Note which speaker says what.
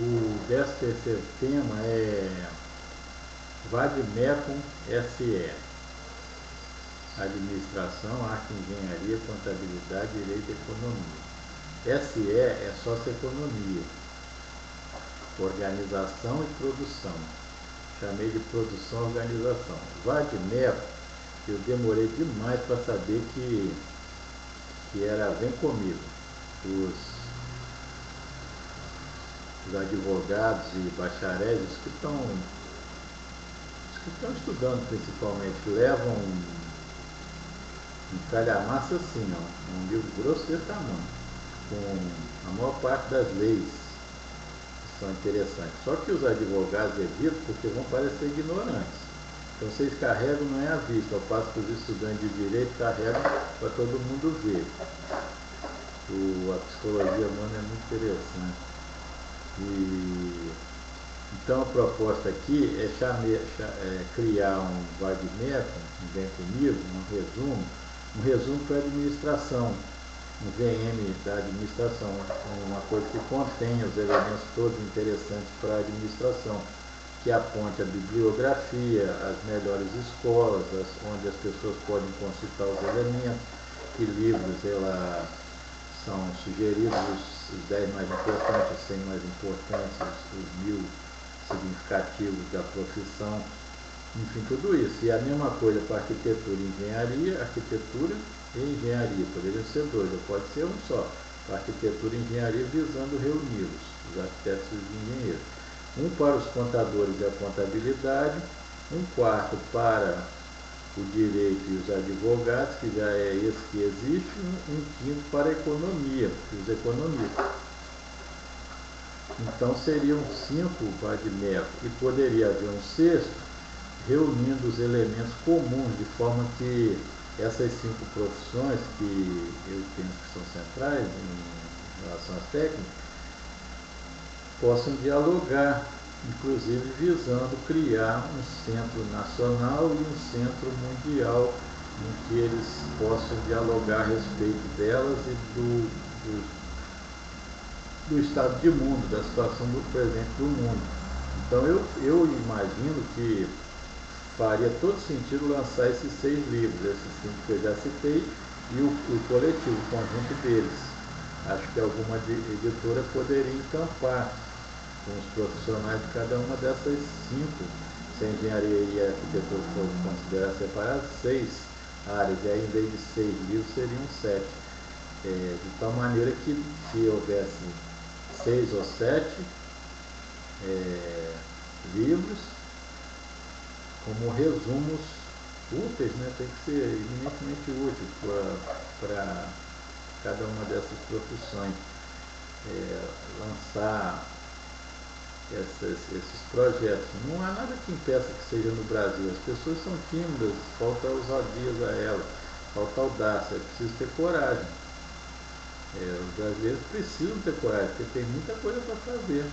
Speaker 1: O 13º tema é Vadmecum SE, Administração, Arte, Engenharia, Contabilidade, Direito e Economia. SE é Socioeconomia, Organização e Produção. Chamei de Produção e Organização. Vadmecum, eu demorei demais para saber que era Vem Comigo. Os advogados e bacharéis, os que estão estudando principalmente, levam um calhamaço assim, ó, um livro grosso desse tamanho, com a maior parte das leis que são interessantes. Só que os advogados evitam porque vão parecer ignorantes. Então vocês carregam, não é à vista, ao passo que os estudantes de direito carregam para todo mundo ver. A psicologia humana é muito interessante. Então a proposta aqui é criar um Vadmecum, Vem Comigo, um resumo para a administração, um VM da administração, uma coisa que contenha os elementos todos interessantes para a administração, que aponte a bibliografia, as melhores escolas, onde as pessoas podem consultar os elementos, que livros são sugeridos, os 10 mais importantes, os 100 mais importantes, os 1000 significativos da profissão, enfim, tudo isso. E a mesma coisa para arquitetura e engenharia, arquitetura e engenharia, poderiam ser dois, ou pode ser um só, para arquitetura e engenharia visando reuni-los, os arquitetos e os engenheiros. Um para os contadores e a contabilidade, um quarto para o direito e os advogados, que já é esse que existe, um quinto para a economia, os economistas. Então seriam 5 Vadmecum, e poderia haver um sexto, reunindo os elementos comuns, de forma que essas 5 profissões, que eu penso que são centrais em relação às técnicas, possam dialogar, inclusive visando criar um centro nacional e um centro mundial, em que eles possam dialogar a respeito delas e do estado de mundo, da situação do presente do mundo. Então eu imagino que faria todo sentido lançar esses 6 livros, esses 5 que eu já citei, e o coletivo, o conjunto deles. Acho que alguma editora poderia encampar com os profissionais de cada uma dessas 5, se a engenharia e a arquitetura foram consideradas separadas, 6 áreas, e aí em vez de 6 livros seriam 7. De tal maneira que se houvesse 6 ou 7 livros, como resumos úteis, né? Tem que ser eminentemente útil para cada uma dessas profissões. Lançar esses projetos. Não há nada que impeça que seja no Brasil. As pessoas são tímidas, falta ousadias a elas, falta audácia, é preciso ter coragem. Os brasileiros precisam ter coragem, porque tem muita coisa para fazer.